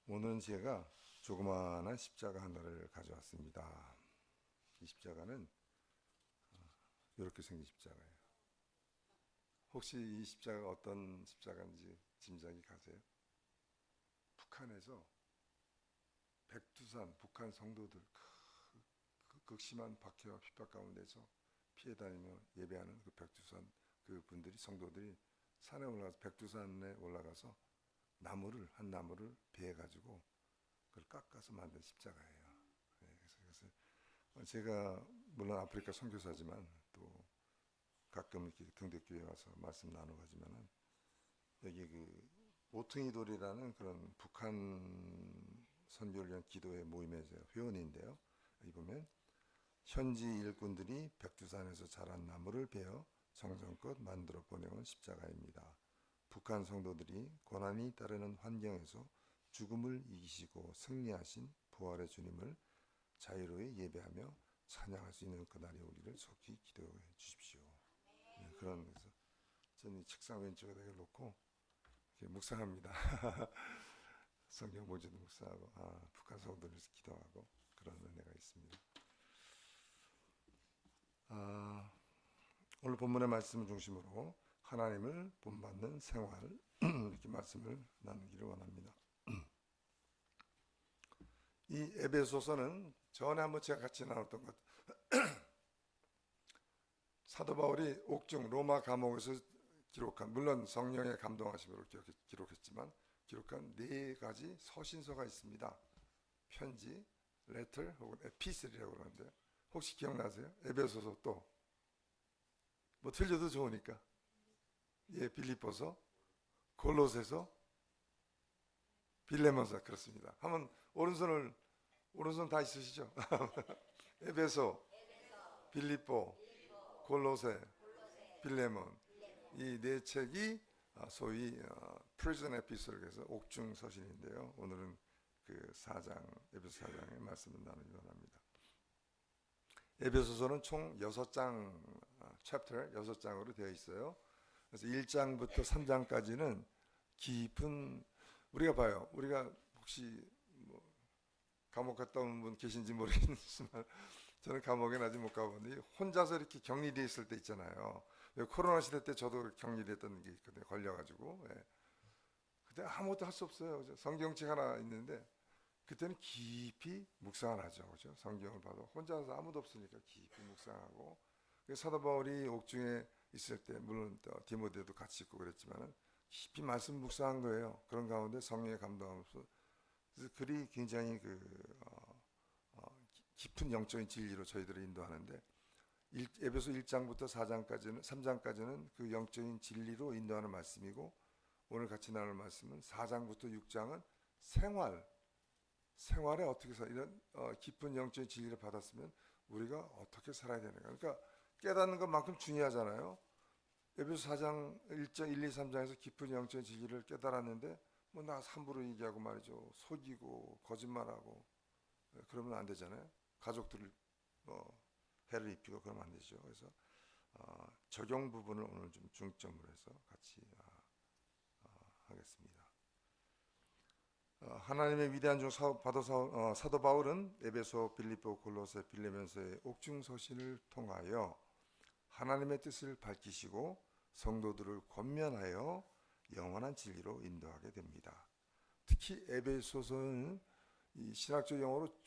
오늘은 제가 조그마한 십자가 하나를 가져왔습니다. 이 십자가는 이렇게 생긴 십자가예요. 혹시 이 십자가가 어떤 십자가인지 짐작이 가세요? 북한에서 백두산 북한 성도들 극심한 박해와 핍박 가운데서 피해 다니며 예배하는 그 백두산 그 분들이 성도들이 산에 올라가서 백두산에 올라가서 한 나무를 베어 가지고 그걸 깎아서 만든 십자가예요. 네, 그래서 제가 물론 아프리카 선교사지만 또 가끔 이렇게 등대교회 와서 말씀 나누고 하지만은 여기 그 모퉁이 돌이라는 그런 북한 선교를 위한 기도회 모임의 회원인데요. 여기 보면 현지 일꾼들이 백두산에서 자란 나무를 베어 정성껏 만들어 보내온 십자가입니다. 북한 성도들이 고난이 따르는 환경에서 죽음을 이기시고 승리하신 부활의 주님을 자유로이 예배하며 찬양할 수 있는 그날이 오기를 속히 기도해 주십시오. 네, 그런 그래서 저는 책상 왼쪽에 이걸 놓고 묵상합니다. 성경 보지도 묵상하고 북한 성도를 기도하고 그런 은혜가 있습니다. 오늘 본문의 말씀을 중심으로 하나님을 본받는 생활 이렇게 말씀을 나누기를 원합니다. 이 에베소서는 전에 한번 제가 같이 나눴던 것 사도 바울이 옥중 로마 감옥에서 기록한 물론 성령의 감동하심으로 기록했지만 기록한 네 가지 서신서가 있습니다. 편지, letter 혹은 epistl이라고 그러는데 혹시 기억나세요? 에베소서 또 뭐 틀려도 좋으니까 빌립보서, 골로새서, 빌레몬서 그렇습니다. 한번 오른손 다 있으시죠? 에베소, 빌립보, 골로새, 빌레몬 이 네 책이 소위 prison epistle 서 옥중 서신인데요. 오늘은 그 4장 에베소 4장의 말씀을 나누기 원합니다. 에베소서는 총 6장 챕터 6장으로 되어 있어요. 그래서 1장부터 3장까지는 깊은 우리가 봐요. 우리가 혹시 뭐 감옥 갔다 온 분 계신지 모르겠지만 저는 감옥에 아직 못 가봤는데 혼자서 이렇게 격리돼 있을 때 있잖아요. 코로나 시대 때 저도 격리됐던 게 있거든요. 걸려가지고 그때 아무것도 할 수 없어요. 성경책 하나 있는데 그때는 깊이 묵상을 하죠. 그죠? 성경을 봐도 혼자서 아무도 없으니까 깊이 묵상하고 사도 바울이 옥중에 있을 때 물론 디모데도 같이 있고 그랬지만은 깊이 말씀 묵상한 거예요. 그런 가운데 성령의 감동하면서 그래서 글이 굉장히 깊은 영적인 진리로 저희들을 인도하는데 에베소 1장부터 4장까지는 3장까지는 그 영적인 진리로 인도하는 말씀이고 오늘 같이 나눌 말씀은 4장부터 6장은 생활에 어떻게 이런 깊은 영적인 진리를 받았으면 우리가 어떻게 살아야 되는가. 그러니까 깨닫는 것만큼 중요하잖아요. 에베소 4장 1장 1, 2, 3장에서 깊은 영적인 진리를 깨달았는데 뭐 나 함부로 얘기하고 말이죠. 속이고 거짓말하고 그러면 안 되잖아요. 가족들을 해를 입히고 그러면 안 되죠. 그래서 적용 부분을 오늘 좀 중점으로 해서 같이 하겠습니다. 하나님의 위대한 종 사도 바울은 에베소, 빌립보, 골로새, 빌레몬서의 옥중 서신을 통하여 하나님의 뜻을 밝히시고 성도들을 권면하여 영원한 진리로 인도하게 됩니다. 특히 에베소서는 이 신학적 용어로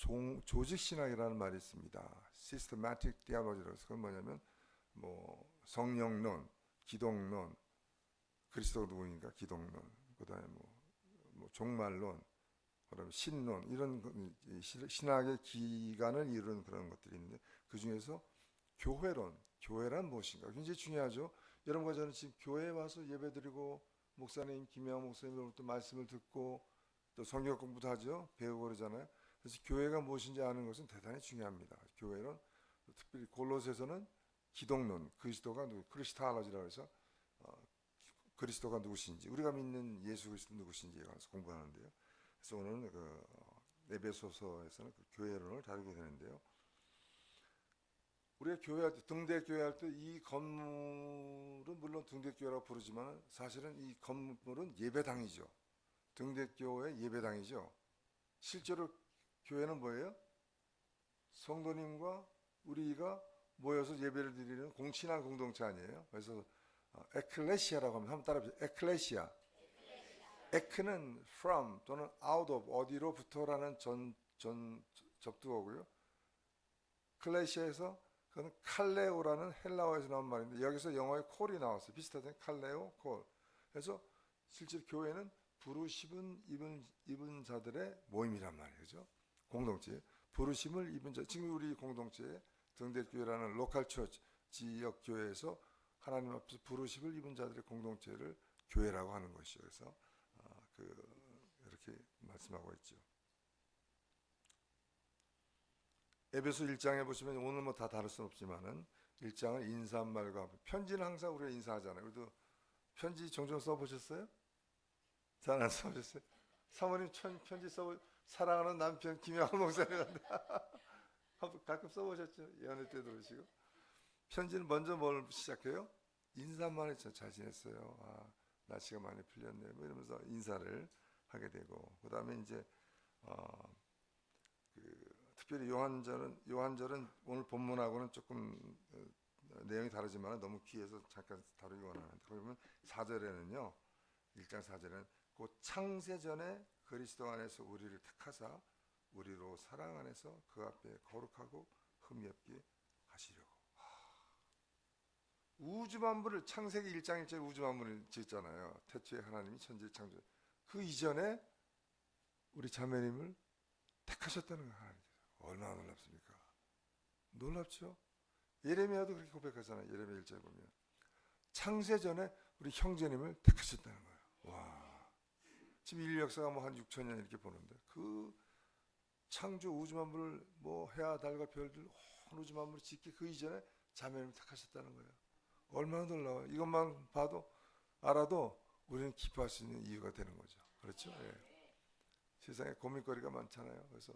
조직 신학이라는 말이 있습니다. Systematic Theology라고 해서 그건 뭐냐면 뭐 성령론, 기독론, 그리스도가 누구인가 기독론, 그다음에 뭐 종말론, 그다음에 신론 이런 신학의 기관을 이루는 그런 것들이 있는데 그 중에서 교회란 무엇인가 굉장히 중요하죠. 여러분과 저는 지금 교회에 와서 예배드리고 목사님 김영호 목사님으로부터 말씀을 듣고 또 성경 공부도 하죠. 배우고 그러잖아요. 그래서 교회가 무엇인지 아는 것은 대단히 중요합니다. 교회는 특별히 골로새서는 기독론, 그리스도가 크리스탈러지라고 해서 그리스도가 누구신지 우리가 믿는 예수 그리스도 누구신지에 관해서 공부하는데요. 그래서 오늘은 에베소서에서는 그 교회론을 다루게 되는데요. 우리가 교회할 때 등대 교회할 때 이 건물은 물론 등대 교회라고 부르지만 사실은 이 건물은 예배당이죠. 등대 교회 예배당이죠. 실제로 교회는 뭐예요? 성도님과 우리가 모여서 예배를 드리는 공신한 공동체 아니에요? 그래서 에클레시아라고 하면 한번 따라해보세요. 에클레시아. 에크는 from 또는 out of 어디로부터라는 접두어고요. 클레시아에서 그건 칼레오라는 헬라어에서 나온 말인데 여기서 영어에 콜이 나왔어요. 비슷하죠? 칼레오, 콜. 그래서 실제 교회는 부르심은 입은 자들의 모임이란 말이에요. 그죠? 공동체. 부르심을 입은 자. 지금 우리 공동체 등대교회라는 로컬 처치 지역 교회에서 하나님 앞에서 부르심을 입은 자들의 공동체를 교회라고 하는 것이죠. 그래서 이렇게 말씀하고 있죠. 에베소 1장에 보시면 오늘 뭐 다 다룰 수는 없지만은 1장은 인사말과 편지는 항상 우리가 인사하잖아요. 그래도 편지 종종 써보셨어요? 잘 안 써보셨어요? 사모님 편지 사랑하는 남편 김영환 목사님한테 가끔 써보셨죠? 연애 때도 그러시고. 편지는 먼저 뭘 시작해요? 인사만 해서 잘 지냈어요. 날씨가 많이 풀렸네. 뭐 이러면서 인사를 하게 되고, 그 다음에 이제 특별히 요한절은 오늘 본문하고는 조금 내용이 다르지만 너무 귀해서 잠깐 다루기 원하는데, 그러면 4절에는요, 1장 4절에는 곧 창세전에 그리스도 안에서 우리를 택하사 우리로 사랑 안에서 그 앞에 거룩하고 흠이 없게 하시려고. 우주 만물을 창세기 1장 1절 우주 만물을 지었잖아요. 태초에 하나님이 천지 창조. 그 이전에 우리 자매님을 택하셨다는 거예요. 하나님께서. 얼마나 놀랍습니까? 놀랍죠? 예레미야도 그렇게 고백하잖아요. 예레미야 1절에 보면 창세 전에 우리 형제님을 택하셨다는 거예요. 와, 지금 인류 역사가 뭐 한 6천 년 이렇게 보는데 그 창조 우주 만물을 뭐 해와 달과 별들 온 우주 만물을 짓기 그 이전에 자매님을 택하셨다는 거예요. 얼마나 놀라워요. 이것만 봐도 알아도 우리는 기뻐할 수 있는 이유가 되는 거죠. 그렇죠? 예. 세상에 고민거리가 많잖아요. 그래서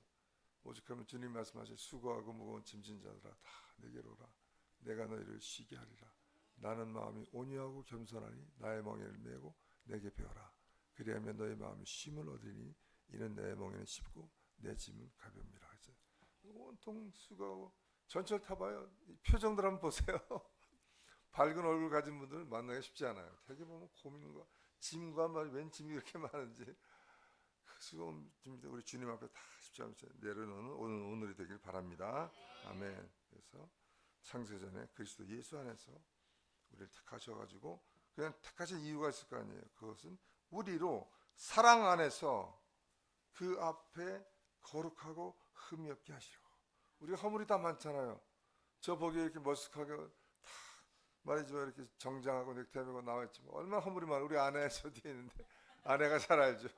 오죽하면 주님 말씀하실 수고하고 무거운 짐진 자들아 다 내게로 오라. 내가 너희를 쉬게 하리라. 나는 마음이 온유하고 겸손하니 나의 멍에를 메고 내게 배워라. 그리하면 너희 마음이 쉼을 얻으니 이는 내 멍에는 쉽고 내 짐은 가벼움이라. 온통 수고하고 전철 타봐요. 표정들 한번 보세요. 밝은 얼굴 가진 분들은 만나기 쉽지 않아요. 되게 보면 고민과 짐과 웬 짐이 이렇게 많은지 그 수고한 짐들 우리 주님 앞에 다 십자가에서 내려놓는 오늘이 되길 바랍니다. 아멘. 그래서 창세전에 그리스도 예수 안에서 우리를 택하셔가지고 그냥 택하신 이유가 있을 거 아니에요. 그것은 우리로 사랑 안에서 그 앞에 거룩하고 흠이 없게 하시려고. 우리가 허물이 다 많잖아요. 저 보기에 이렇게 머쓱하게 다 말이죠. 이렇게 정장하고 넥타이 메고 나와있지만 얼마나 허물이 많아. 우리 아내 저 뒤에 있는데 아내가 잘 알죠.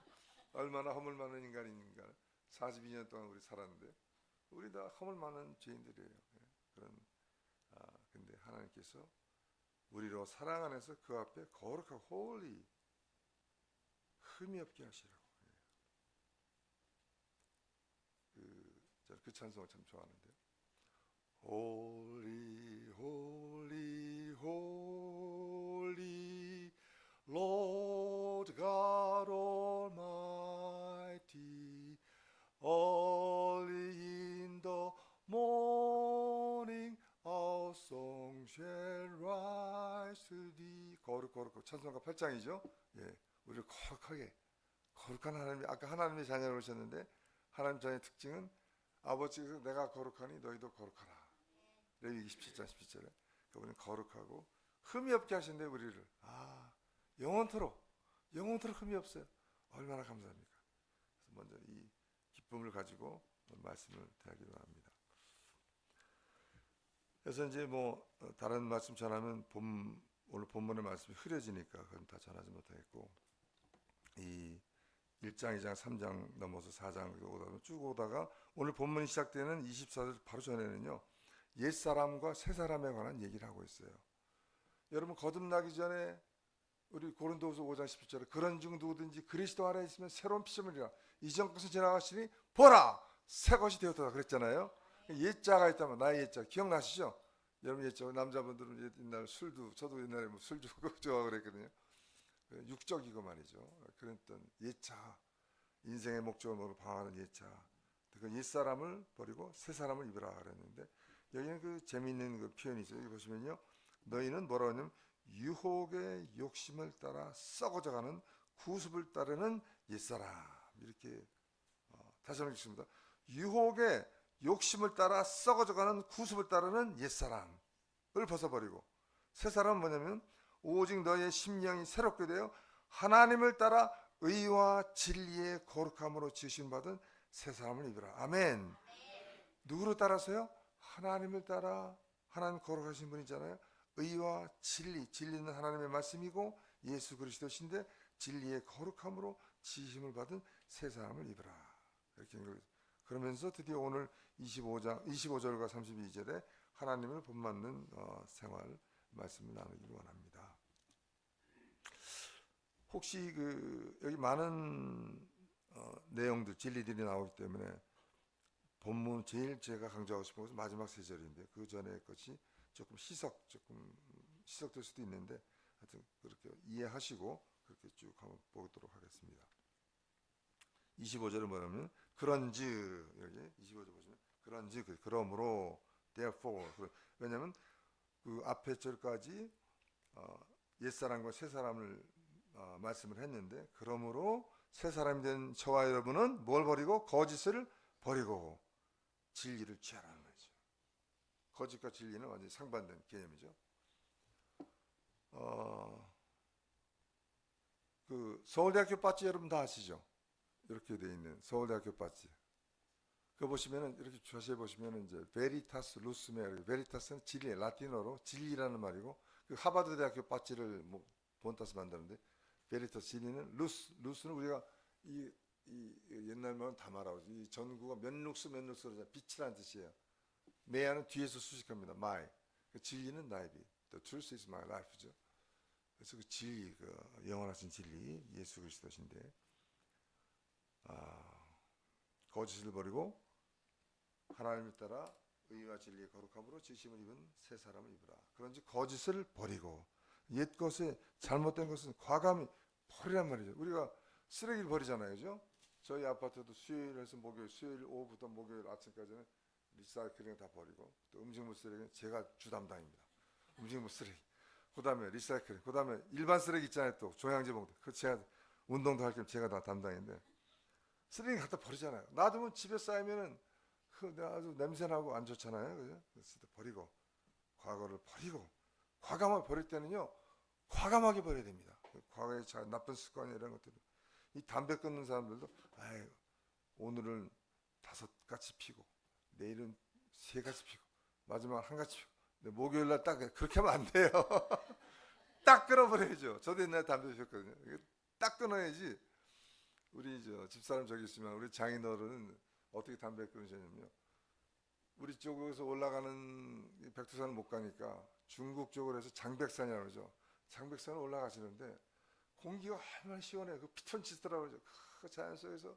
얼마나 허물 많은 인간인가. 42년 동안 우리 살았는데 우리 다 허물 많은 죄인들이에요. 근데 하나님께서 우리로 사랑 안에서 그 앞에 거룩하고 홀리 흠이 없게 하시라고. 그 찬송을 참 좋아하는데요. Holy, holy, holy, Lord God Almighty, early in the morning our song shall rise to thee. 거룩 찬송가 8장이죠. 예, 우리를 거룩한 하나님이 아까 하나님의 자녀로 오셨는데 하나님 자녀의 특징은 아버지께서 내가 거룩하니 너희도 거룩하라. 레위기 17장 17절에 그분은 거룩하고 흠이 없게 하신대 우리를. 영원토록 흠이 없어요. 얼마나 감사합니까? 그래서 먼저 이 기쁨을 가지고 말씀을 대하기로 합니다. 그래서 이제 뭐 다른 말씀 전하면 오늘 본문의 말씀이 흐려지니까 그건 다 전하지 못하겠고 이 1장, 2장, 3장 넘어서 4장 쭉 오다가 오늘 본문이 시작되는 24절 바로 전에는요. 옛사람과 새사람에 관한 얘기를 하고 있어요. 여러분 거듭나기 전에 우리 고린도후서 5장 17절에 그런 중 누구든지 그리스도 안에 있으면 새로운 피조물이라 이전 것은 지나가시니 보라 새 것이 되었다 그랬잖아요. 옛자가 있다면 나의 옛자 기억나시죠? 여러분 옛자 남자분들은 옛날 저도 옛날에 술 좋아하고 그랬거든요. 육적이고 말이죠. 그랬던 옛자 인생의 목적으로 방황하는 옛자, 그 옛사람을 버리고 새 사람을 입으라 그랬는데, 여기는 그 재미있는 그 표현이 있어요. 여기 보시면요, 너희는 뭐라고 하냐면 유혹의 욕심을 따라 썩어져가는 구습을 따르는 옛사람, 이렇게 다시 한번 읽겠습니다. 유혹의 욕심을 따라 썩어져가는 구습을 따르는 옛사람을 벗어버리고, 새 사람은 뭐냐면 오직 너희의 심령이 새롭게 되어 하나님을 따라 의와 진리의 거룩함으로 지으심 받은 새 사람을 입으라. 아멘. 누구를 따라서요? 하나님을 따라. 하나님 거룩하신 분이잖아요. 의와 진리, 진리는 하나님의 말씀이고 예수 그리스도신데 진리의 거룩함으로 지으심을 받은 새 사람을 입으라. 이렇게 그러면서 드디어 오늘 25절과 32절에 하나님을 본받는 생활 말씀을 나누기 원합니다. 혹시 여기 많은 내용들, 진리들이 나오기 때문에 본문 제일 제가 강조하고 싶은 것은 마지막 세 절인데, 그 전에 것이 조금 시석될 수도 있는데, 하여튼 그렇게 이해하시고 그렇게 쭉 한번 보도록 하겠습니다. 25절은 뭐냐면 그런즉, 여기 25절 보시면 그런즉, 그러므로, therefore, 왜냐하면 그 앞에 절까지 옛사람과 새사람을 말씀을 했는데, 그러므로 새사람이 된 저와 여러분은 뭘 버리고? 거짓을 버리고 진리를 취하라는 거죠. 거짓과 진리는 완전히 상반된 개념이죠. 그 서울대학교 배지 여러분 다 아시죠? 이렇게 돼 있는 서울대학교 배지. 그 보시면은 이렇게 자세히 보시면은 이제 베리타스 루스메, 베리타스는 진리, 라틴어로 진리라는 말이고, 그 하버드 대학교 배지를 본타스 만드는데 베리타스 진리는 루스는 우리가 이 옛날 말은 다 말하고, 이 전구가 몇 룩스 그러잖아요. 빛이라는 뜻이에요. 메아는 뒤에서 수식합니다. my. 그 진리는 나의 빛. The truth is my life죠. 그래서 그 진리, 그 영원하신 진리, 예수 그리스도신데, 거짓을 버리고 하나님을 따라 의와 진리의 거룩함으로 지으심을 입은 새 사람을 입으라. 그런즉 거짓을 버리고, 옛 것에 잘못된 것은 과감히 버리란 말이죠. 우리가 쓰레기를 버리잖아요, 그죠? 저희 아파트도 수요일에서 목요일, 수요일 오후부터 목요일 아침까지는 리사이클링 다 버리고, 또 음식물 쓰레기는 제가 주 담당입니다. 음식물 쓰레기, 그 다음에 리사이클링, 그 다음에 일반 쓰레기 있잖아요. 또 종량제 봉투, 그 제가 운동도 할 겸 제가 다 담당인데, 쓰레기 갖다 버리잖아요. 놔두면 집에 쌓이면은 아주 냄새나고 안 좋잖아요, 그죠? 그래서 버리고, 과거를 버리고, 과감하게 버릴 때는요, 과감하게 버려야 됩니다. 과거의 나쁜 습관 이런 것들을. 이 담배 끊는 사람들도 오늘은 5가지 피고, 내일은 3가지 피고, 마지막 1가지 피고, 근데 목요일날 딱 그렇게 하면 안 돼요. 딱 끊어버려야죠. 저도 옛날에 담배 피웠거든요. 딱 끊어야지. 우리 집사람 저기 있으면 우리 장인어른은 어떻게 담배 끊으셨냐면요, 우리 쪽에서 올라가는 백두산을 못 가니까 중국 쪽으로 해서 장백산이라고 그러죠. 장백산을 올라가시는데 공기가 얼마나 시원해요. 그 피톤치드라고 그러죠. 그 자연 속에서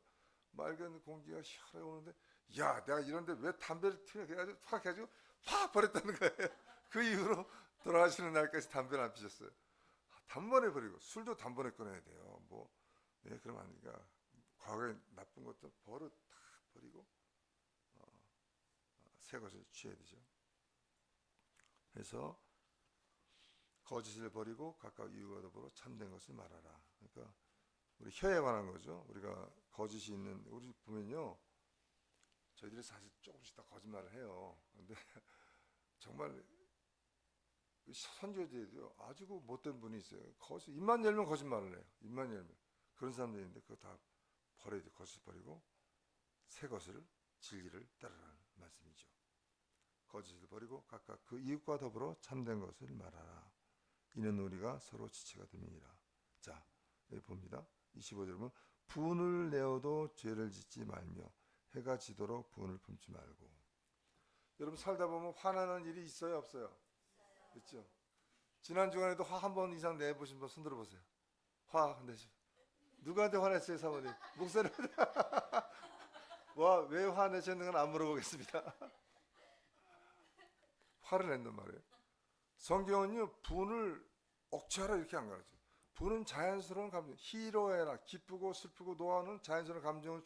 맑은 공기가 시원하게 오는데, 야, 내가 이런데 왜 담배를 피워? 그래가지고 확 해가지고 확 버렸다는 거예요. 그 이후로 돌아가시는 날까지 담배를 안 피셨어요. 단번에 버리고, 술도 단번에 끊어야 돼요. 그러면 안 되니까 과거에 나쁜 것도 버릇 다 버리고 새 것을 취해야 되죠. 그래서 거짓을 버리고 각각 이유와 더불어 참된 것을 말하라. 그러니까 우리 혀에 관한 거죠. 우리가 거짓이 있는, 우리 보면요, 저희들이 사실 조금씩 다 거짓말을 해요. 근데 정말 선교제도 아주 못된 분이 있어요. 입만 열면 거짓말을 해요. 입만 열면. 그런 사람들이 있는데 그거 다 버려야 돼. 거짓 버리고 새 것을, 진리를 따르라는 말씀이죠. 거짓을 버리고 각각 그 이웃과 더불어 참된 것을 말하라. 이는 우리가 서로 지체가 됨이니라. 자, 여기 봅니다. 25절 보면 분을 내어도 죄를 짓지 말며 해가 지도록 분을 품지 말고. 여러분 살다 보면 화나는 일이 있어요, 없어요? 있죠. 지난 주간에도 화 한 번 이상 내보신 분 손 들어보세요. 화 내시. 누구한테 화냈어요, 사모님? 목사님. 왜 화내셨는 건 안 물어보겠습니다. 화를 낸단 말이에요. 성경은요, 분을 억제하라 이렇게 안 가르쳐요. 분은 자연스러운 감정, 희로애락, 기쁘고 슬프고 노하는 자연스러운 감정을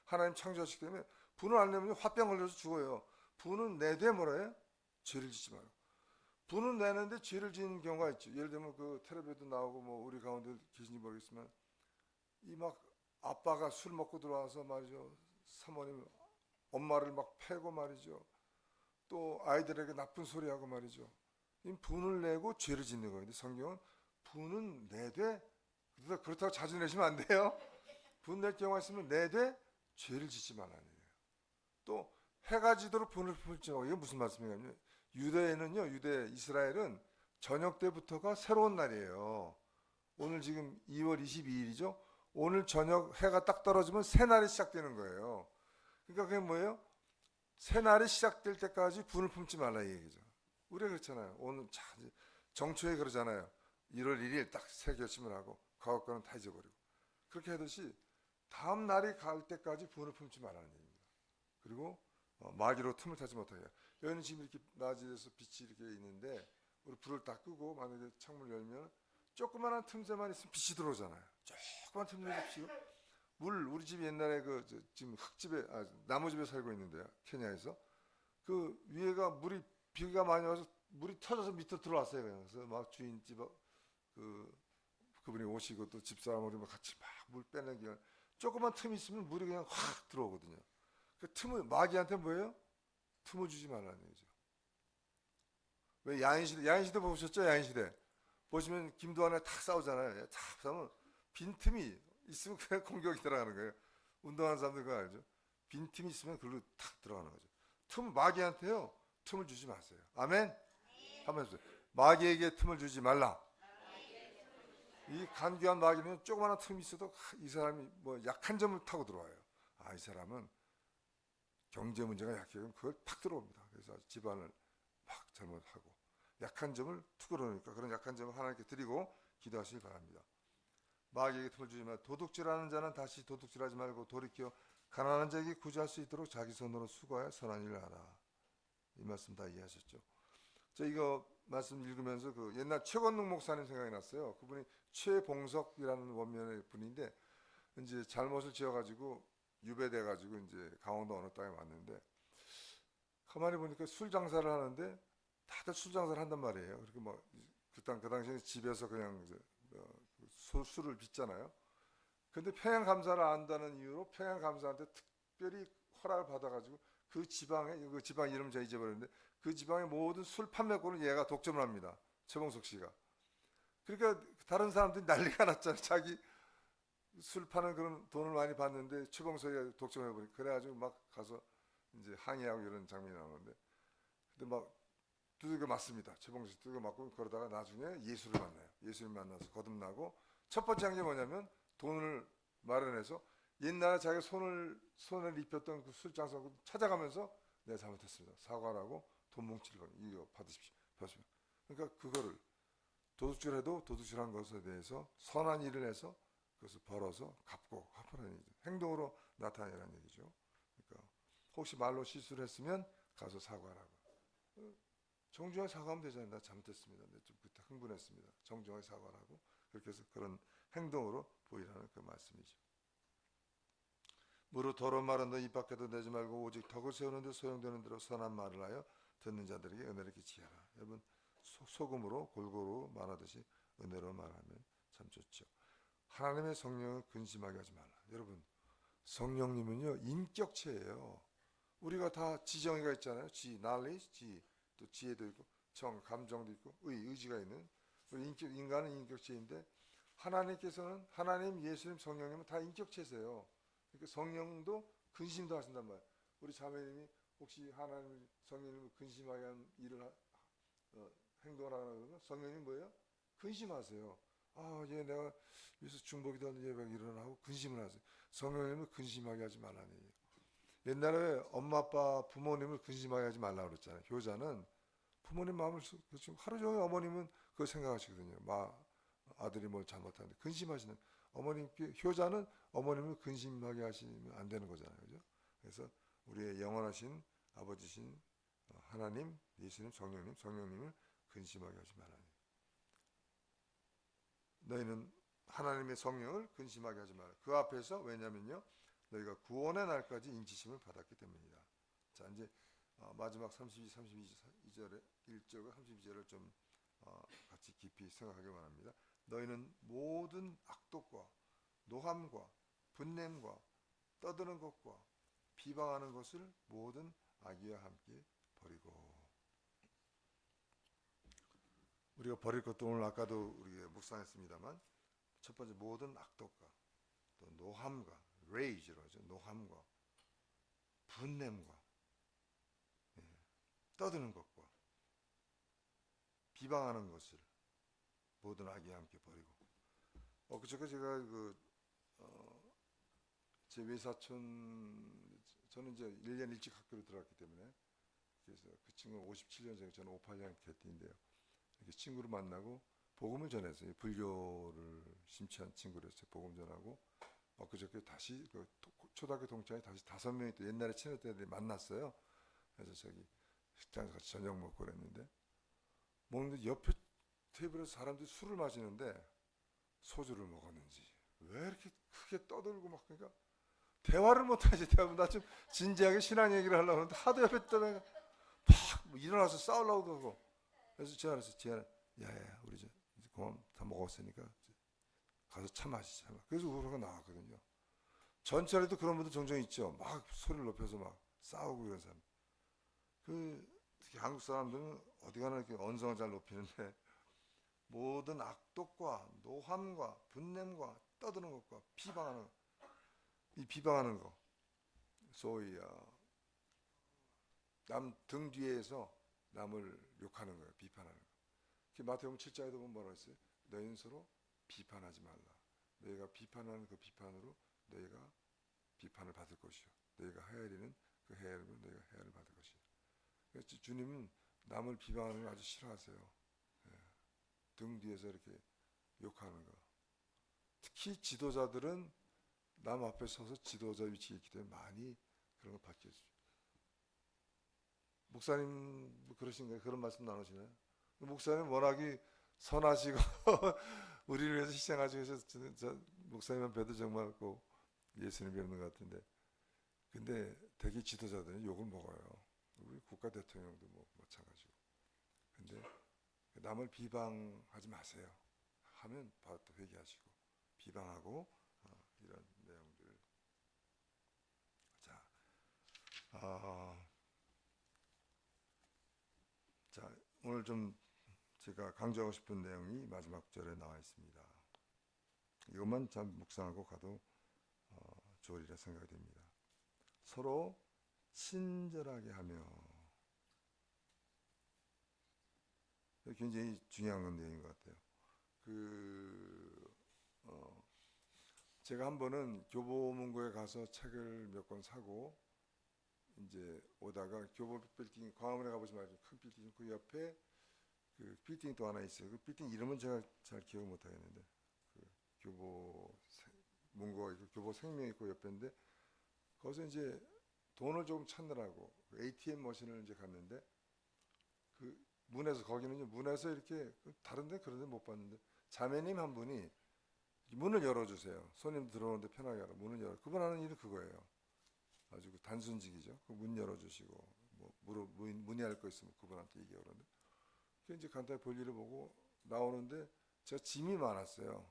하나님 창조하시기 때문에 분을 안 내면 화병 걸려서 죽어요. 분은 내되 뭐라 해요? 죄를 짓지 말고. 분은 내는데 죄를 짓는 경우가 있죠. 예를 들면 그 텔레비에도 나오고 뭐 우리 가운데 계신지 모르겠지만 이 막 아빠가 술 먹고 들어와서 말이죠. 사모님 엄마를 막 패고 말이죠. 또 아이들에게 나쁜 소리 하고 말이죠. 이 분을 내고 죄를 짓는 거예요. 근데 성경은 분은 내되 그렇다고 자주 내시면 안 돼요. 분 낼 경우가 있으면 내되 죄를 짓지 말라는 얘기예요. 또 해가 지도록 분을 풀죠. 이게 무슨 말씀이냐면 유대에는요, 유대 이스라엘은 저녁 때부터가 새로운 날이에요. 오늘 지금 2월 22일이죠. 오늘 저녁 해가 딱 떨어지면 새 날이 시작되는 거예요. 그러니까 그게 뭐예요? 새 날이 시작될 때까지 분을 품지 말라 이 얘기죠. 우리가 그렇잖아요. 오늘 정초에 그러잖아요. 1월 1일 딱 새 결심을 하고 과거 거는 다 잊어버리고 그렇게 하듯이 다음 날이 갈 때까지 분을 품지 말라는 얘기입니다. 그리고 마귀로 틈을 타지 못하게. 여기는 지금 이렇게 낮에서 빛이 이렇게 있는데 우리 불을 딱 끄고 만약에 창문을 열면 조그만한 틈새만 있으면 빛이 들어오잖아요. 조그만 틈새 빛이. 우리 집이 옛날에 지금 흙집에 나무집에 살고 있는데요. 케냐에서 그 위에가 비가 많이 와서 물이 터져서 밑으로 들어왔어요. 그래서 막 주인집 그분이 오시고 또 집사람으로 같이 막 물 빼내기 조그만 틈이 있으면 물이 그냥 확 들어오거든요. 그 틈을 마귀한테 뭐예요? 틈을 주지 말라는 얘기죠. 왜 야인시대 보셨죠? 야인시대 보시면 김도환에 탁 싸우잖아요. 탁 싸우면 빈틈이 있으면 그냥 공격이 들어가는 거예요. 운동하는 사람들 그거 알죠? 빈틈이 있으면 그걸로 탁 들어가는 거죠. 마귀한테요 틈을 주지 마세요. 아멘? 한번 해보세요. 마귀에게 틈을 주지 말라. 이 간교한 마귀는 조그마한 틈이 있어도 이 사람이 뭐 약한 점을 타고 들어와요. 이 사람은 경제 문제가 약해요. 그걸 팍 들어옵니다. 그래서 집안을 막 잘못하고 약한 점을 툭 끌어놓으니까 그런 약한 점을 하나님께 드리고 기도하시기 바랍니다. 마귀에게 틈을 주지 말고 도둑질하는 자는 다시 도둑질하지 말고 돌이켜 가난한 자에게 구제할 수 있도록 자기 손으로 수고하여 선한 일을 하라. 이 말씀 다 이해하셨죠? 저 이거 말씀 읽으면서 그 옛날 최건능 목사님 생각이 났어요. 그분이 최봉석이라는 원면의 분인데 이제 잘못을 지어가지고 유배돼가지고 이제 강원도 어느 땅에 왔는데 가만히 보니까 술 장사를 하는데 다들 술 장사를 한단 말이에요. 그렇게 뭐 그 당시에 집에서 그냥 이제 술을 빚잖아요. 근데 평양감사를 안다는 이유로 평양감사한테 특별히 허락을 받아가지고 그 지방 이름 제가 잊어버렸는데 그 지방의 모든 술 판매권을 얘가 독점을 합니다. 최봉석 씨가. 그러니까 다른 사람들이 난리가 났잖아요. 자기 술 파는 그런 돈을 많이 받는데 최봉석이 독점해버리고 그래가지고 막 가서 이제 항의하고 이런 장면이 나오는데 근데 막 두들겨 맞습니다. 최봉석 두들겨 맞고 그러다가 나중에 예수를 만나요. 예수를 만나서 거듭나고 첫 번째 한 게 뭐냐면 돈을 마련해서 옛날에 자기가 손을 입혔던 그 술장사 찾아가면서 내가 잘못했습니다. 사과라고 돈 뭉치를 이거 받으십시오. 그러니까 그거를 도둑질해도 도둑질한 것에 대해서 선한 일을 해서 그것을 벌어서 갚고 갚으라는 얘기죠. 행동으로 나타내라는 얘기죠. 그러니까 혹시 말로 실수를 했으면 가서 사과하라고. 정중하게 사과하면 되잖아요. 나 잘못했습니다. 내 좀 그때 흥분했습니다. 정중하게 사과하고 그렇게 해서 그런 행동으로 보이라는 그 말씀이죠. 무릇 더러운 말은 너 입 밖에도 내지 말고 오직 덕을 세우는 데 소용되는 대로 선한 말을 하여 듣는 자들에게 은혜를 끼치하라. 여러분 소금으로 골고루 말하듯이 은혜로 말하면 참 좋죠. 하나님의 성령을 근심하게 하지 말라. 여러분 성령님은요 인격체예요. 우리가 다 지정의가 있잖아요. knowledge, 또 지혜도 있고 정, 감정도 있고 의지가 있는 우리 인간은 인격체인데 하나님께서는 하나님, 예수님, 성령님은 다 인격체세요. 그러니까 성령도 근심도 하신단 말이에요. 우리 자매님이 혹시 하나님, 성령님을 근심하게 한 일을 행동을 하나 그러면 성령님 뭐예요? 근심하세요. 얘 내가 여기서 중복이도 하는 예배가 일어나고 근심을 하세요. 성령님을 근심하게 하지 말라는 얘기예요. 옛날에 엄마 아빠 부모님을 근심하게 하지 말라고 그랬잖아요. 효자는 부모님 마음을 지금 하루 종일 어머님은 그걸 생각하시거든요. 아들이 뭘 잘못하는데 근심하시는 어머님께 효자는 어머님을 근심하게 하시면 안 되는 거잖아요. 그죠? 그래서 우리의 영원하신 아버지신 하나님, 예수님, 성령님을 근심하게 하지 말라니. 너희는 하나님의 성령을 근심하게 하지 마라. 그 앞에서 왜냐면요, 너희가 구원의 날까지 인치심을 받았기 때문이다. 자, 이제 마지막 32절의 1절과 32절을 좀 같이 깊이 생각하기 바랍니다. 너희는 모든 악독과 노함과 분냄과 떠드는 것과 비방하는 것을 모든 악의와 함께 버리고. 우리가 버릴 것도 오늘 아까도 우리가 묵상했습니다만, 첫 번째 모든 악독과 또 노함과 rage로 하죠. 노함과 분냄과 떠드는 것과 비방하는 것을 모든 악의와 함께 버리고. 그저께 제가 제 외사촌, 저는 이제 1년 일찍 학교로 들어갔기 때문에, 그래서 그 친구는 57년생이고 저는 58년 개띠인데요. 이렇게 친구를 만나고 복음을 전했어요. 불교를 심취한 친구였어요. 복음 전하고 그저께 다시 초등학교 동창이 다시 5명이 또 옛날에 친했던 애들이 만났어요. 그래서 저기 식당에서 같이 저녁 먹고 그랬는데, 먹는데 옆에 테이블에서 사람들이 술을 마시는데 소주를 먹었는지 왜 이렇게 크게 떠들고 막, 그러니까 대화를 못하지. 나 좀 진지하게 신앙 얘기를 하려고 하는데 하도 옆에 있다가 막 일어나서 싸우려고 하고. 그래서 지한아, 야야, 우리 이제 그만 다 먹었으니까 가서 차 마시자. 그래서 우리가 나왔거든요. 전철에도 그런 분들 종종 있죠. 막 소리를 높여서 막 싸우고 이런 사람. 특히 한국 사람들은 어디 가나 이렇게 언성을 잘 높이는데, 모든 악독과 노함과 분냄과 떠드는 것과 비방하는 것, 이 비방하는 거, 소위 남 등 뒤에서 남을 욕하는 거예요. 비판하는 거. 마태복음 7장에도 보면 뭐라고 했어요? 너희는 서로 비판하지 말라. 너희가 비판하는 그 비판으로 너희가 비판을 받을 것이요, 너희가 헤아리는 그 헤아림으로 너희가 헤아를 받을 것이요. 그래서 주님은 남을 비방하는 걸 아주 싫어하세요. 등 뒤에서 이렇게 욕하는 거. 특히 지도자들은 남 앞에 서서 지도자 위치에 있기 때문에 많이 그런 걸 받게 해주죠. 목사님 뭐 그러신가요? 그런 말씀 나누시나요? 목사님 워낙이 선하시고 우리를 위해서 희생하시고 해서 목사님만 뵈도 정말 꼭 예수님 뵙는 것 같은데, 근데 대개 지도자들은 욕을 먹어요. 우리 국가 대통령도 뭐 마찬가지고. 근데 남을 비방하지 마세요. 하면 바로 또 회개하시고 비방하고 이런 내용들. 자, 오늘 좀 제가 강조하고 싶은 내용이 마지막 절에 나와 있습니다. 이것만 잘 묵상하고 가도 좋으리라 생각이 됩니다. 서로 친절하게 하며. 굉장히 중요한 내용인 것 같아요. 제가 한 번은 교보문고에 가서 책을 몇 권 사고 이제 오다가 교보 빌딩, 광화문에 가보시면 아주 큰 빌딩, 그 옆에 그 빌딩이 또 하나 있어요. 그 빌딩 이름은 제가 잘 기억 못 하겠는데, 교보문고 있고 교보생명 있고 옆에인데, 거기서 이제 돈을 조금 찾느라고 ATM 머신을 이제 갔는데, 그 문에서, 거기는 이제 문에서 이렇게, 다른데 그런 데 못 봤는데 자매님 한 분이 문을 열어주세요. 손님 들어오는데 편하게 하라. 문을 열어. 그분 하는 일은 그거예요. 아주 단순직이죠. 그 문 열어주시고 뭐 문의할 거 있으면 그분한테 얘기하고. 그러는데 이제 간단히 볼일을 보고 나오는데 제가 짐이 많았어요.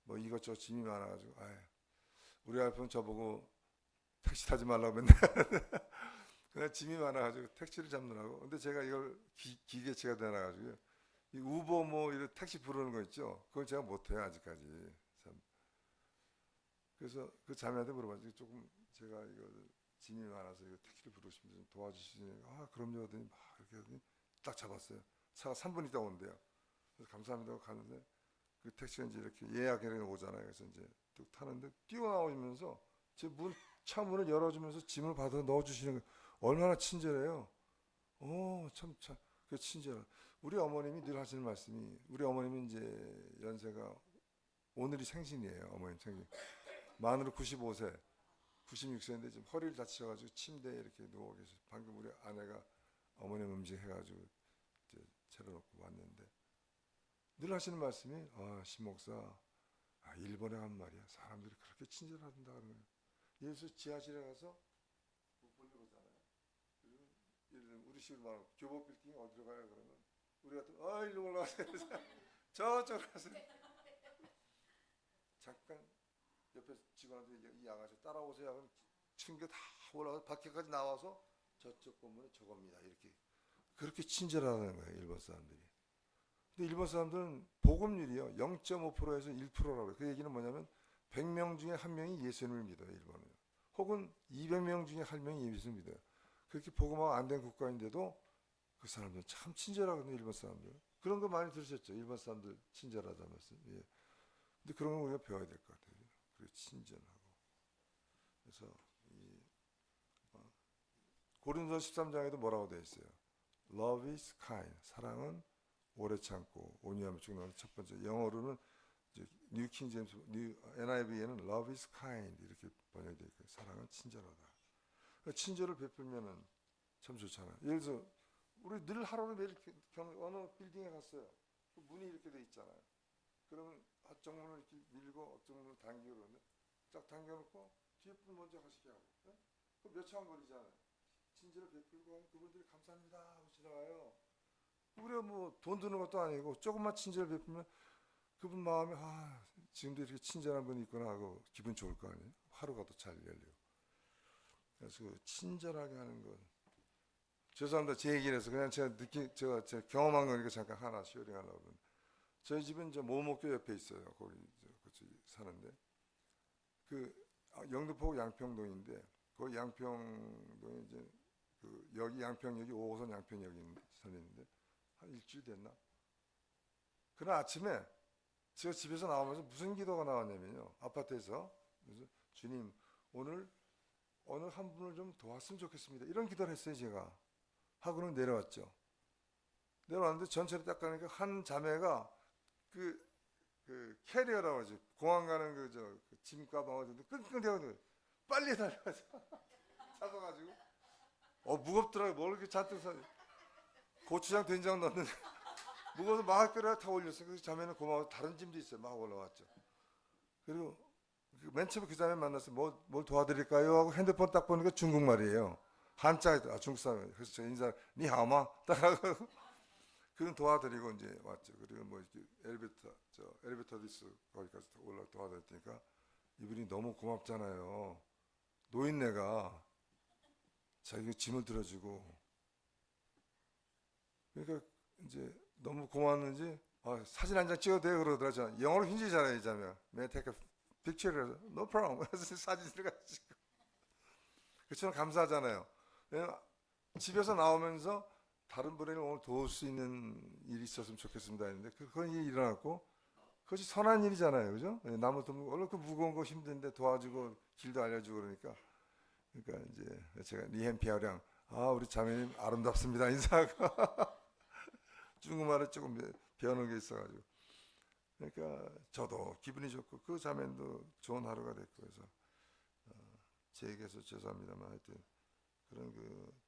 뭐 이것저것 짐이 많아가지고, 우리 와이프는 저보고 택시 타지 말라고 맨날 그냥 짐이 많아가지고 택시를 잡느라고. 근데 제가 이걸 기계체가 되나가지고 이 우버 뭐 이런 택시 부르는 거 있죠. 그걸 제가 못해요 아직까지. 참. 그래서 그 자매한테 물어봤지. 조금 제가 이거 짐이 많아서 이거 택시를 부르시면 좀 도와주시니까 그럼요 하더니 막 이렇게 하더니 딱 잡았어요. 차가 3분 있다 온대요. 그래서 감사합니다 하고 가는데, 그 택시가 이제 이렇게 예약해서 오잖아요. 그래서 이제 뚝 타는데 뛰어나오면서 제 차 문을 열어주면서 짐을 받아 넣어주시는 거, 얼마나 친절해요. 참 그 친절. 우리 어머님이 늘 하시는 말씀이, 우리 어머님은 이제 연세가 오늘이 생신이에요. 어머님 생신. 만으로 95세, 96세인데 지금 허리를 다치셔가지고 침대에 이렇게 누워 계셔. 방금 우리 아내가 어머님 음식 해가지고 이제 차려놓고 왔는데, 늘 하시는 말씀이 신목사, 일본에 간 말이야. 사람들이 그렇게 친절하단다 그러는 거예요. 예수 지하실에 가서 못 보잖아요. 그리고 예를 들면 우리 식으로 말하면 교복 빌딩 어디로 가요 그러면 우리 같은 일로 올라가세요. 저쪽으로 가세요. 잠깐 옆에 직원한테 이 아가씨 따라오세요 하면 친구 다 올라가서 밖에까지 나와서 저쪽 건물에 저겁니다. 이렇게 그렇게 친절하다는 거예요. 일본 사람들이. 근데 일본 사람들은 복음률이요 0.5%에서 1%라고 해요. 그 얘기는 뭐냐면 100명 중에 한 명이 예수님을 믿어요. 일본은. 혹은 200명 중에 한 명이 예수님을 믿어요. 그렇게 복음화가 안 된 국가인데도 그 사람들은 참 친절하거든요. 일본 사람들. 그런 거 많이 들으셨죠? 일본 사람들 친절하다면서. 예. 근데 그런 거 우리가 배워야 될 것 같아요. 그리고 친절하고. 그래서 이 고린도서 13장에도 뭐라고 되어 있어요? Love is kind. 사랑은 오래 참고 온유함을 죽는 첫 번째. 영어로는 뉴 킹 제임스, 뉴 NIV에는 Love is kind 이렇게 번역되어 있고 사랑은 친절하다. 그러니까 친절을 베풀면은 참 좋잖아요. 예를 들어서 우리 늘 하루를 매일 어느 빌딩에 갔어요. 그 문이 이렇게 돼 있잖아요. 그러면 앞쪽 문을 이렇게 밀고 앞쪽 문을 당기고 그러는데 딱 당겨놓고 뒤에 분 먼저 가시게 하고 그 몇 초 안 걸리잖아요. 친절을 베풀고 하면 그분들이 감사합니다 하고 지나가요. 우리가 뭐 돈 드는 것도 아니고 조금만 친절을 베풀면 그분 마음에 지금도 이렇게 친절한 분이 있구나 하고 기분 좋을 거 아니에요. 하루가 더 잘 열리고. 그래서 그 친절하게 하는 것. 죄송합니다. 제 얘기를 해서 그냥 제가 경험한 거니까 잠깐 하나 시어링하려고. 저희 집은 이제 모목교 옆에 있어요. 거기 같이 사는데 영등포 양평동인데 그 양평동에 이제 여기 양평역이 5호선 양평역이 있는데 한 일주일 됐나? 그날 아침에 제가 집에서 나오면서 무슨 기도가 나왔냐면요. 아파트에서 그래서 주님 오늘 어느 한 분을 좀 도왔으면 좋겠습니다. 이런 기도를 했어요. 제가 하고는 내려왔죠. 내려왔는데 전체를 딱 가니까 한 자매가 그 캐리어라고 하죠. 공항 가는 그 짐 가방 어딘데 끙끙대고 빨리 달려가서 잡아가지고 무겁더라고요. 뭘 이렇게 잔뜩 고추장 된장 넣는데 무거워서 막 끌어 타 올렸어요. 그래서 자매는 고마워서 다른 짐도 있어요. 막 올라왔죠. 그리고 맨 처음에 그 자매 만나서 뭘 도와드릴까요? 하고 핸드폰 딱 보니까 중국말이에요. 한자 중국 사람. 그래서 저 인사 니하오마 딱 하고 그건 도와드리고 이제 왔죠. 그리고 뭐 이렇게 엘리베이터도 있어 거기까지 올라 도와드렸으니까 이분이 너무 고맙잖아요. 노인네가 자기 짐을 들어주고 그러니까 이제 너무 고마웠는지 사진 한 장 찍어도 돼요 그러더라고요. 영어로 굉장히 잘해요 이 자매가. May I take a picture? No problem. 그래서 사진 들어가지고 그처럼 감사하잖아요. 집에서 나오면서 다른 분에게 오늘 도울 수 있는 일이 있었으면 좋겠습니다 했는데 그런 일이 일어났고 그것이 선한 일이잖아요. 그죠? 나무 돕는 원래 그 무거운 거 힘든데 도와주고 길도 알려주고 그러니까 이제 제가 리햄피아량 우리 자매님 아름답습니다 인사하고 중국말을 조금 배우는 게 있어가지고 그러니까 저도 기분이 좋고 그 자매도 좋은 하루가 됐고 그래서 제 얘기해서 죄송합니다만 하여튼 그런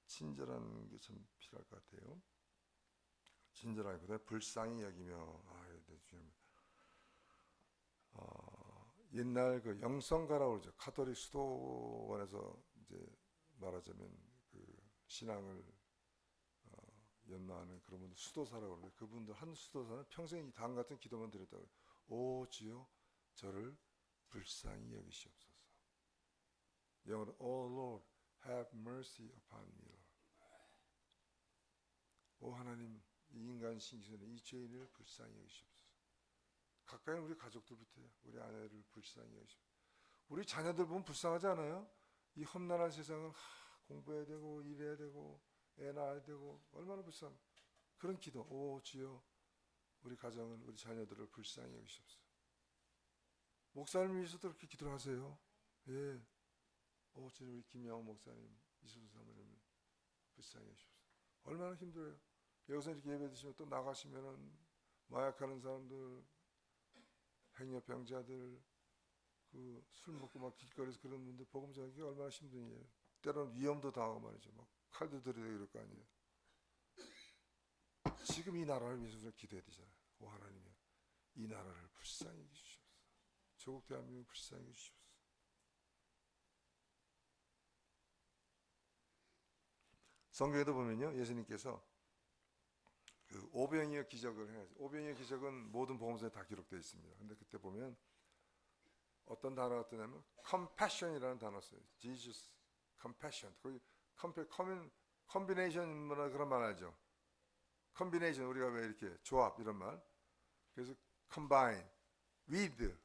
친절한 게 참 필요할 것 같아요. 친절하기보다 불쌍히 여기며 옛날 영성가라고 그러죠. 카톨릭 수도원에서 이제 말하자면 신앙을 연마하는 그런 분들 수도사라고 그러는데 그분들 한 수도사는 평생 이 다음 같은 기도만 드렸다고 해요. 오 주여 저를 불쌍히 여기시옵소서. 영어로 Oh Lord have mercy upon me. 오 하나님 이 인간 신기선에 이 죄인을 불쌍히 여기시옵소서. 가까이 우리 가족들부터요. 우리 아내를 불쌍히 여기시옵소서. 우리 자녀들 보면 불쌍하지 않아요? 이 험난한 세상을 공부해야 되고 일해야 되고 애 낳아야 되고 얼마나 불쌍. 그런 기도. 오 주여 우리 가정을 우리 자녀들을 불쌍히 여기시옵소서. 목사님 위해서도 그렇게 기도를 하세요. 예. 오 주님 우리 김영호 목사님 이순 사모님 불쌍히 여기시옵소서. 얼마나 힘들어요. 여기서 이렇게 예배 드시면 또 나가시면은 마약하는 사람들 행여병자들 술 먹고 막 길거리에서 그런 분들 복음 전하기가 얼마나 힘든 일이에요. 때로는 위험도 당하고 말이죠. 막 칼도 들이대고 이럴 거 아니에요. 지금 이 나라를 위해서 기도해야 되잖아요. 오 하나님이요. 이 나라를 불쌍히 여기시옵소서. 조국 대한민국 불쌍히 여기시옵소서. 성경에도 보면요, 예수님께서 그 오병이어 기적을 해야죠. 오병이어 기적은 모든 복음서에 다 기록되어 있습니다. 근데 그때 보면 어떤 단어가 뜨냐면 compassion이라는 단어 써요. Jesus compassion. 거기 combination 뭐라 그런 말 하죠. combination 우리가 왜 이렇게 조합 이런 말. 그래서 combine with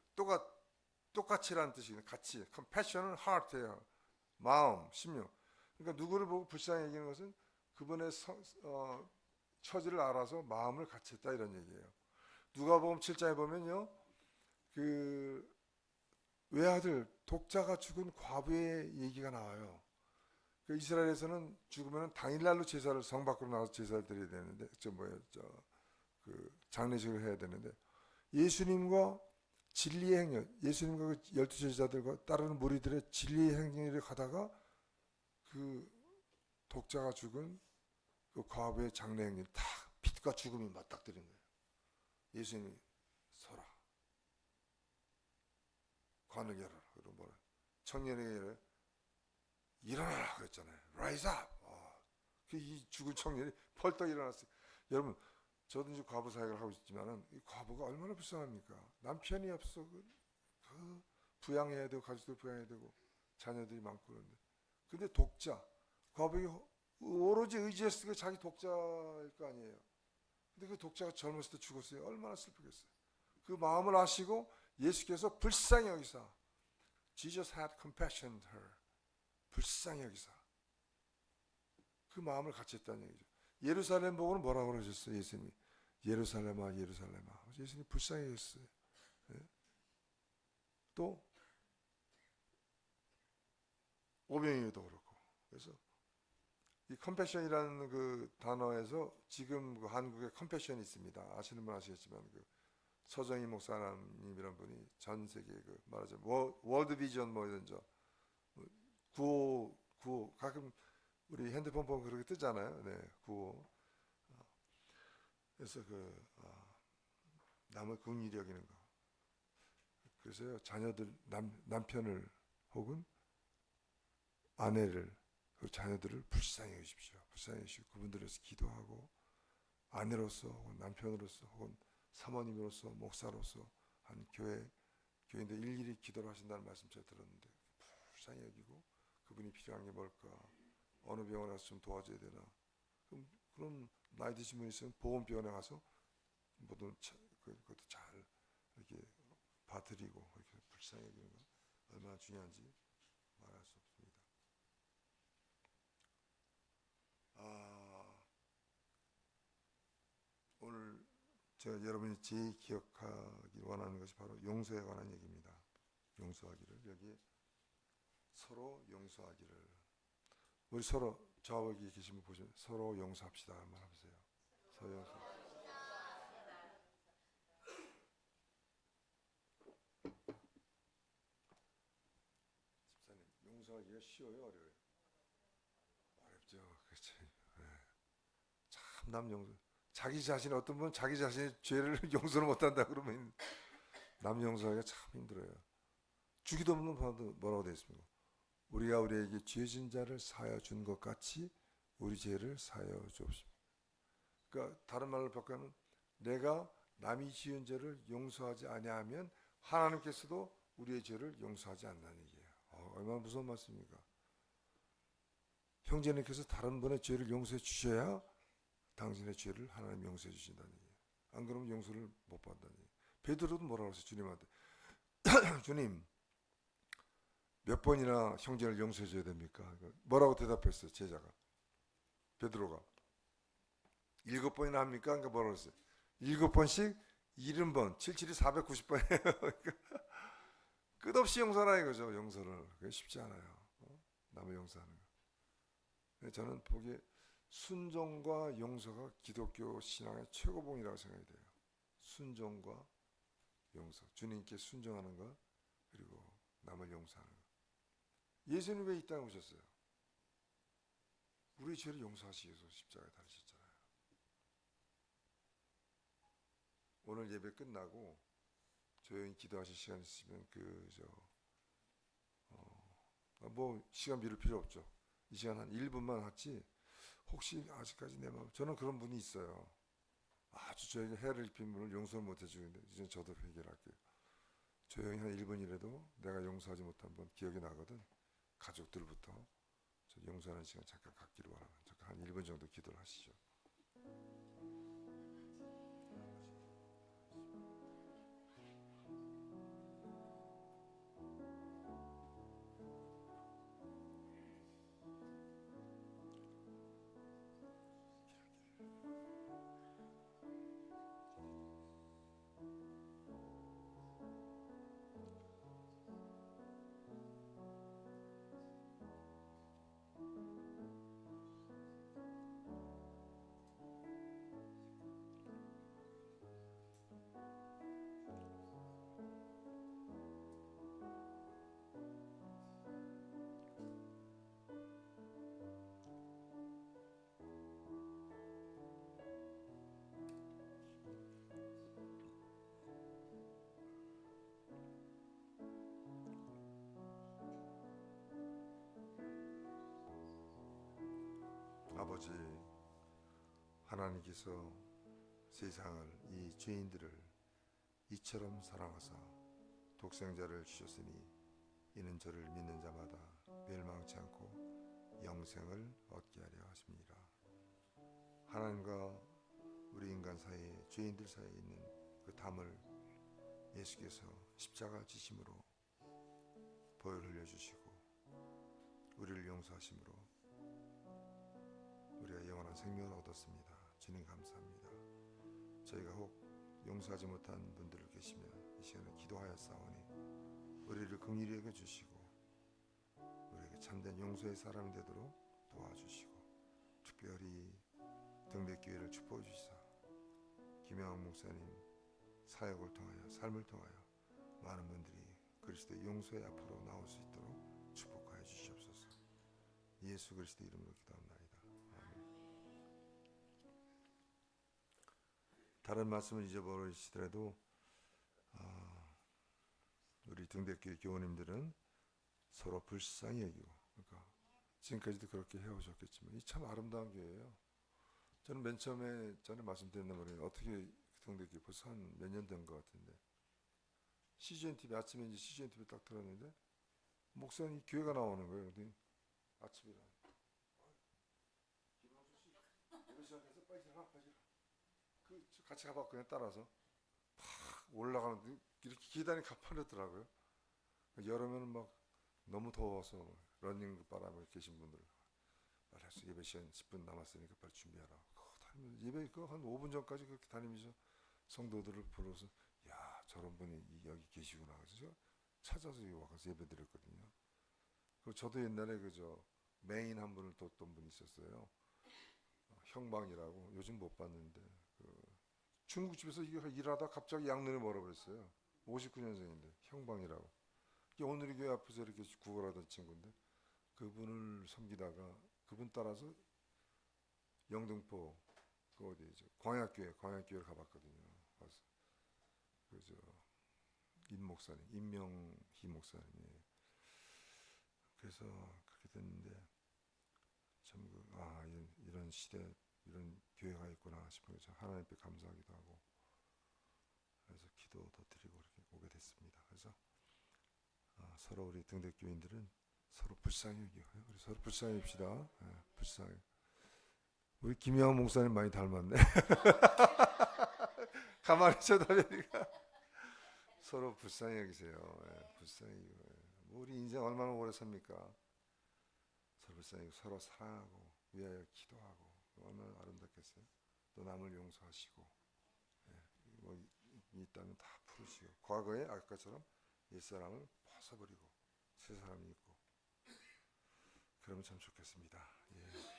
똑같이라는 뜻이거든요. 같이. compassion은 heart예요. 마음, 심령. 그러니까 누구를 보고 불쌍히 여기는 것은 그분의 처지를 알아서 마음을 같이 했다 이런 얘기예요. 누가복음 7장에 보면요, 그 외아들 독자가 죽은 과부의 얘기가 나와요. 그 이스라엘에서는 죽으면 당일날로 제사를 성 밖으로 나가서 제사를 드려야 되는데, 그 장례식을 해야 되는데, 예수님과 진리의 행렬, 예수님과 그 12 제자들과 따르는 무리들의 진리의 행렬을 가다가 그 독자가 죽은 그 과부의 장례 행렬 다 빛과 죽음이 맞닥뜨린 거예요. 예수님이 서라, 관을 열어라. 그리고 뭐라 청년에게 일어나라 그랬잖아요. Rise up. 이 죽은 청년이 펄떡 일어났어요. 여러분, 저도 이제 과부 사역을 하고 있지만은 이 과부가 얼마나 불쌍합니까? 남편이 없어. 그 부양해야 되고 가족들 부양해야 되고 자녀들이 많고 그런데. 근데 독자, 과부가 오로지 의지했으니까 자기 독자일 거 아니에요. 근데 그 독자가 젊었을 때 죽었어요. 얼마나 슬프겠어요. 그 마음을 아시고 예수께서 불쌍히 여기사 Jesus had compassion on her. 불쌍히 여기사 그 마음을 같이 했다는 얘기죠. 예루살렘 보고는 뭐라고 그러셨어요? 예수님이 예루살렘아 예루살렘아. 예수님이 불쌍히 여겼어요. 네? 또 오병이어도 그렇고. 그래서 이 컴패션이라는 그 단어에서 지금 그 한국에 컴패션이 있습니다. 아시는 분 아시겠지만 그 서정희 목사님이란 분이 전 세계 그 말하자면 월드 비전 뭐 이런 구호 가끔 우리 핸드폰 보면 그렇게 뜨잖아요. 네, 구호. 그래서 남을 긍휼히 여기는 거. 그래서요, 자녀들 남편을 혹은 아내를 그 자녀들을 불쌍히 여기십시오. 불쌍히 여기시고 그분들에서 기도하고 아내로서 혹은 남편으로서 혹은 사모님으로서 목사로서 한 교회인데 일일이 기도를 하신다는 말씀 제가 들었는데 불쌍히 여기고 그분이 필요한 게 뭘까? 어느 병원에 가서 좀 도와줘야 되나? 그럼 나이 드신 분 있으면 보험병원에 가서 모든 그것도 잘 이렇게 봐드리고 이렇게 불쌍히 여기는 건 얼마나 중요한지 말할 수 없습니다. 오늘 제가 여러분이 제일 기억하기 원하는 것이 바로 용서에 관한 얘기입니다. 용서하기를. 여기 서로 용서하기를. 우리 서로 저하고 여기 계신 분 보시면 서로 용서합시다 한번 해보세요. 서로 용서. 집사님, 용서하기가 쉬워요, 어려워요? 어렵죠. 그렇지. 네. 참 남용서. 자기 자신 어떤 분은 자기 자신의 죄를 용서를 못한다 그러면 남 용서하기가 참 힘들어요. 주기도 없는 번호도 뭐라고 되어 있습니까? 우리가 우리에게 죄진 자를 사하여 준 것 같이 우리 죄를 사하여 주옵시고. 그러니까 다른 말로 바꾸면 내가 남이 지은 죄를 용서하지 아니하면 하나님께서도 우리의 죄를 용서하지 않는다는 얘기예요. 얼마나 무서운 말씀입니까? 형제님께서 다른 분의 죄를 용서해 주셔야 당신의 죄를 하나님 용서해 주신다는 얘기예요. 안 그러면 용서를 못 받는다는 얘기예요. 베드로도 뭐라고 했어요? 주님한테 주님 몇 번이나 형제를 용서해 줘야 됩니까? 뭐라고 대답했어요? 제자가 베드로가 7번이나 합니까? 그러니까 뭐라고 했어요? 7번씩 70번 77이 490번이에요. 끝없이 용서라 이거죠. 용서를. 그게 쉽지 않아요. 남을 용서하는 거. 저는 보기에 순종과 용서가 기독교 신앙의 최고봉이라고 생각이 돼요. 순종과 용서. 주님께 순종하는 것 그리고 남을 용서하는 것. 예수님 왜 이 땅에 오셨어요? 우리의 죄를 용서하시기 위해서 십자가에 달리셨잖아요. 오늘 예배 끝나고 조용히 기도하실 시간 있으면 뭐 시간 미룰 필요 없죠. 이 시간 한 1분만 하지. 혹시 아직까지 내 마음, 저는 그런 분이 있어요. 아주 저에게 해를 입힌 분을 용서를 못 해주는데 이제 저도 해결할게요. 조용히 한 1분이라도 내가 용서하지 못한 분 기억이 나거든. 가족들부터 저 용서하는 시간 잠깐 갖기로 바랍니다. 잠깐 한 1분 정도 기도를 하시죠. 아버지, 하나님께서 세상을, 이 죄인들을 이처럼 사랑하사 독생자를 주셨으니 이는 저를 믿는 자마다 멸망치 않고 영생을 얻게 하려 하십니다. 하나님과 우리 인간 사이에, 죄인들 사이에 있는 그 담을 예수께서 십자가 지심으로 보혈 흘려주시고 우리를 용서하심으로 우리가 영원한 생명을 얻었습니다. 주님 감사합니다. 저희가 혹 용서하지 못한 분들 계시면 이 시간에 기도하였사오니 우리를 긍휼히 여겨주시고 우리에게 참된 용서의 사람이 되도록 도와주시고 특별히 등대교회를 축복해 주시사 김영학 목사님 사역을 통하여, 삶을 통하여 많은 분들이 그리스도의 용서의 앞으로 나올 수 있도록 축복하여 주시옵소서. 예수 그리스도 이름으로 기도합나이다. 다른 말씀을 잊어버리시더라도 우리 등대교회 교우님들은 서로 불쌍히 여기고, 그러니까 지금까지도 그렇게 해오셨겠지만 이 참 아름다운 교회예요. 저는 맨 처음에 전에 말씀드렸나 말이에요. 어떻게 등대교회 벌써 한 몇 년 된 것 같은데 CGN TV 아침에 이제 CGN TV 딱 들었는데 목사님 교회가 나오는 거예요. 근데 아침이라 예배 시작해서 빨리 지나가 같이 가봤거든요. 따라서 팍 올라가는데 이렇게 계단이 가파르더라고요. 여름에는 막 너무 더워서 러닝 바람에 계신 분들 말해서 예배 시간 10분 남았으니까 빨리 준비하라. 예배 한 5분 전까지 그렇게 다니면서 성도들을 불러서 야 저런 분이 여기 계시구나. 그래서 제가 찾아서 여기 와서 예배 드렸거든요. 그리고 저도 옛날에 메인 한 분을 뒀던 분이 있었어요. 형방이라고 요즘 못 봤는데 중국집에서 일하다 갑자기 양눈이 멀어버렸어요. 59년생인데 형방이라고. 오늘의 교회 앞에서 이렇게 구걸하던 친구인데 그분을 섬기다가 그분 따라서 영등포 그 어디죠? 광약교회를 가봤거든요. 가서 임 목사님, 임명희 목사님이 그래서 그렇게 됐는데 참 이런 시대 이런 교회가 있구나 싶은 거 하나님 앞에 감사하기도 하고 그래서 기도도 드리고 이렇게 오게 됐습니다. 그래서 서로 우리 등대교인들은 서로 불쌍히 여기요. 우리 서로 불쌍히 합시다. 불쌍히. 우리 김영환 목사님 많이 닮았네. 가만히 쳐다보니까 서로 불쌍히 여기세요. 불쌍히. 뭐 우리 인생 얼마나 오래 삽니까? 서로 불쌍히 서로 사랑하고 위하여 기도하고 얼마나 아름답겠어요. 또 남을 용서하시고 뭐 있다면 다 풀으시고 과거에 아까처럼 옛사람을 벗어버리고 새 사람이 있고 그러면 참 좋겠습니다. 예.